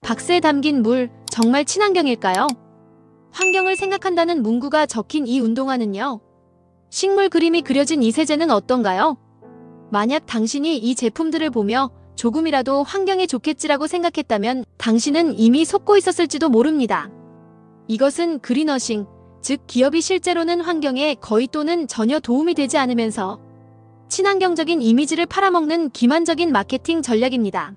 박스에 담긴 물, 정말 친환경일까요? 환경을 생각한다는 문구가 적힌 이 운동화는요. 식물 그림이 그려진 이 세제는 어떤가요? 만약 당신이 이 제품들을 보며 조금이라도 환경에 좋겠지라고 생각했다면 당신은 이미 속고 있었을지도 모릅니다. 이것은 그린워싱, 즉 기업이 실제로는 환경에 거의 또는 전혀 도움이 되지 않으면서 친환경적인 이미지를 팔아먹는 기만적인 마케팅 전략입니다.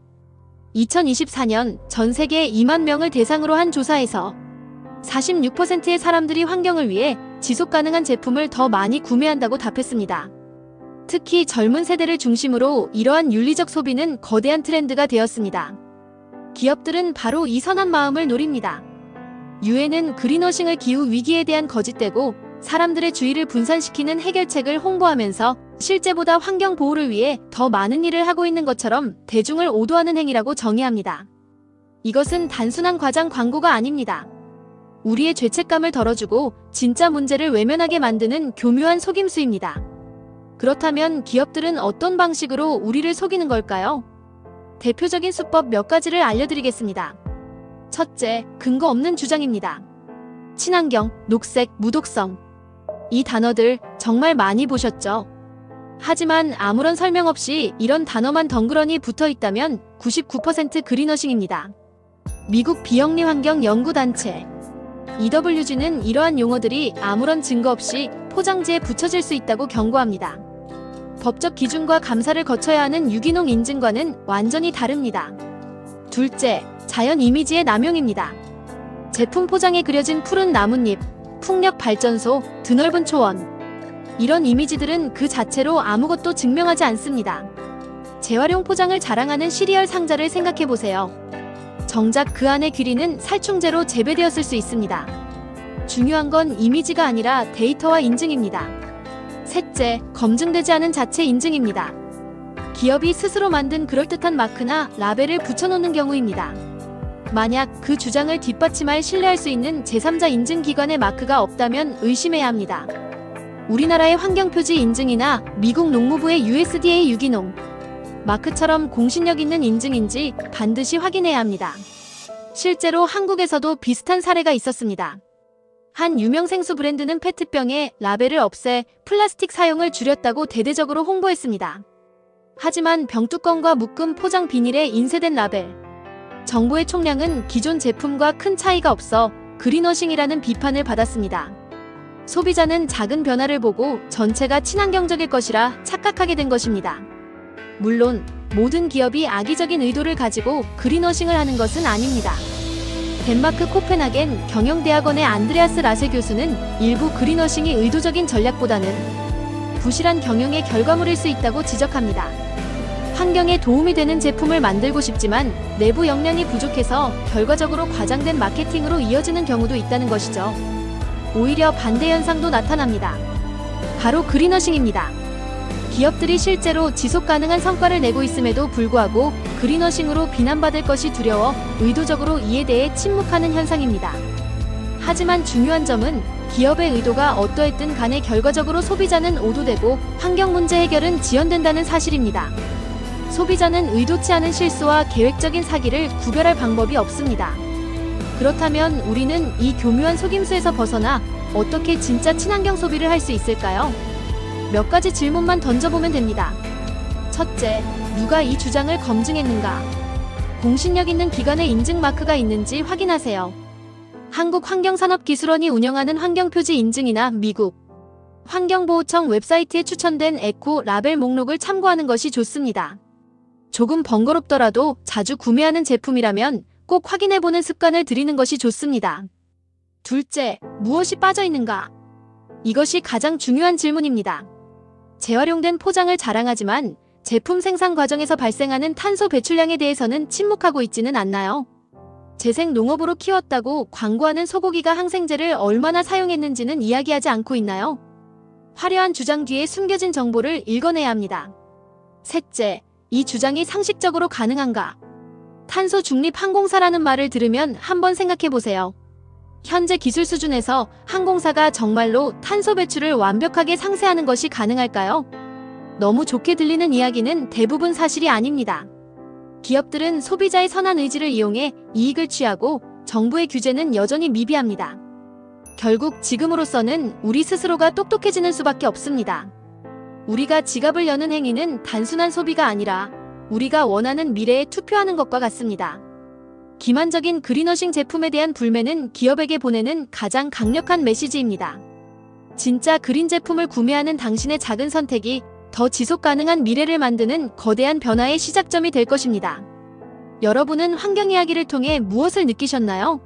2024년 전 세계 2만 명을 대상으로 한 조사에서 46%의 사람들이 환경을 위해 지속가능한 제품을 더 많이 구매한다고 답했습니다. 특히 젊은 세대를 중심으로 이러한 윤리적 소비는 거대한 트렌드가 되었습니다. 기업들은 바로 이 선한 마음을 노립니다. 유엔은 그린워싱을 기후 위기에 대한 거짓되고 사람들의 주의를 분산시키는 해결책을 홍보하면서 실제보다 환경 보호를 위해 더 많은 일을 하고 있는 것처럼 대중을 오도하는 행위라고 정의합니다. 이것은 단순한 과장 광고가 아닙니다. 우리의 죄책감을 덜어주고 진짜 문제를 외면하게 만드는 교묘한 속임수입니다. 그렇다면 기업들은 어떤 방식으로 우리를 속이는 걸까요? 대표적인 수법 몇 가지를 알려드리겠습니다. 첫째, 근거 없는 주장입니다. 친환경, 녹색, 무독성. 이 단어들 정말 많이 보셨죠? 하지만 아무런 설명 없이 이런 단어만 덩그러니 붙어 있다면 99% 그린워싱입니다. 미국 비영리 환경 연구단체 EWG는 이러한 용어들이 아무런 증거 없이 포장지에 붙여질 수 있다고 경고합니다. 법적 기준과 감사를 거쳐야 하는 유기농 인증과는 완전히 다릅니다. 둘째, 자연 이미지의 남용입니다. 제품 포장에 그려진 푸른 나뭇잎, 풍력 발전소, 드넓은 초원. 이런 이미지들은 그 자체로 아무것도 증명하지 않습니다. 재활용 포장을 자랑하는 시리얼 상자를 생각해보세요. 정작 그 안의 귀리는 살충제로 재배되었을 수 있습니다. 중요한 건 이미지가 아니라 데이터와 인증입니다. 셋째, 검증되지 않은 자체 인증입니다. 기업이 스스로 만든 그럴듯한 마크나 라벨을 붙여놓는 경우입니다. 만약 그 주장을 뒷받침할 신뢰할 수 있는 제3자 인증기관의 마크가 없다면 의심해야 합니다. 우리나라의 환경표지 인증이나 미국 농무부의 USDA 유기농 마크처럼 공신력 있는 인증인지 반드시 확인해야 합니다. 실제로 한국에서도 비슷한 사례가 있었습니다. 한 유명 생수 브랜드는 페트병에 라벨을 없애 플라스틱 사용을 줄였다고 대대적으로 홍보했습니다. 하지만 병뚜껑과 묶음 포장 비닐에 인쇄된 라벨, 정보의 총량은 기존 제품과 큰 차이가 없어 그린워싱이라는 비판을 받았습니다. 소비자는 작은 변화를 보고 전체가 친환경적일 것이라 착각하게 된 것입니다. 물론 모든 기업이 악의적인 의도를 가지고 그린워싱을 하는 것은 아닙니다. 덴마크 코펜하겐 경영대학원의 안드레아스 라세 교수는 일부 그린워싱이 의도적인 전략보다는 부실한 경영의 결과물일 수 있다고 지적합니다. 환경에 도움이 되는 제품을 만들고 싶지만 내부 역량이 부족해서 결과적으로 과장된 마케팅으로 이어지는 경우도 있다는 것이죠. 오히려 반대 현상도 나타납니다. 바로 그린워싱입니다. 기업들이 실제로 지속 가능한 성과를 내고 있음에도 불구하고 그린워싱으로 비난받을 것이 두려워 의도적으로 이에 대해 침묵하는 현상입니다. 하지만 중요한 점은 기업의 의도가 어떠했든 간에 결과적으로 소비자는 오도되고 환경 문제 해결은 지연된다는 사실입니다. 소비자는 의도치 않은 실수와 계획적인 사기를 구별할 방법이 없습니다. 그렇다면 우리는 이 교묘한 속임수에서 벗어나 어떻게 진짜 친환경 소비를 할 수 있을까요? 몇 가지 질문만 던져보면 됩니다. 첫째, 누가 이 주장을 검증했는가? 공신력 있는 기관의 인증 마크가 있는지 확인하세요. 한국환경산업기술원이 운영하는 환경표지 인증이나 미국 환경보호청 웹사이트에 추천된 에코 라벨 목록을 참고하는 것이 좋습니다. 조금 번거롭더라도 자주 구매하는 제품이라면 꼭 확인해보는 습관을 들이는 것이 좋습니다. 둘째, 무엇이 빠져있는가? 이것이 가장 중요한 질문입니다. 재활용된 포장을 자랑하지만 제품 생산 과정에서 발생하는 탄소 배출량에 대해서는 침묵하고 있지는 않나요? 재생 농업으로 키웠다고 광고하는 소고기가 항생제를 얼마나 사용했는지는 이야기하지 않고 있나요? 화려한 주장 뒤에 숨겨진 정보를 읽어내야 합니다. 셋째, 이 주장이 상식적으로 가능한가? 탄소 중립 항공사라는 말을 들으면 한번 생각해보세요. 현재 기술 수준에서 항공사가 정말로 탄소 배출을 완벽하게 상쇄하는 것이 가능할까요? 너무 좋게 들리는 이야기는 대부분 사실이 아닙니다. 기업들은 소비자의 선한 의지를 이용해 이익을 취하고 정부의 규제는 여전히 미비합니다. 결국 지금으로서는 우리 스스로가 똑똑해지는 수밖에 없습니다. 우리가 지갑을 여는 행위는 단순한 소비가 아니라 우리가 원하는 미래에 투표하는 것과 같습니다. 기만적인 그린워싱 제품에 대한 불매는 기업에게 보내는 가장 강력한 메시지입니다. 진짜 그린 제품을 구매하는 당신의 작은 선택이 더 지속 가능한 미래를 만드는 거대한 변화의 시작점이 될 것입니다. 여러분은 환경 이야기를 통해 무엇을 느끼셨나요?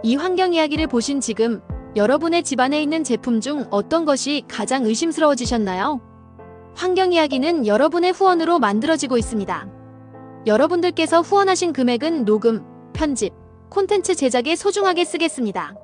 이 환경 이야기를 보신 지금 여러분의 집안에 있는 제품 중 어떤 것이 가장 의심스러워지셨나요? 환경 이야기는 여러분의 후원으로 만들어지고 있습니다. 여러분들께서 후원하신 금액은 녹음, 편집, 콘텐츠 제작에 소중하게 쓰겠습니다.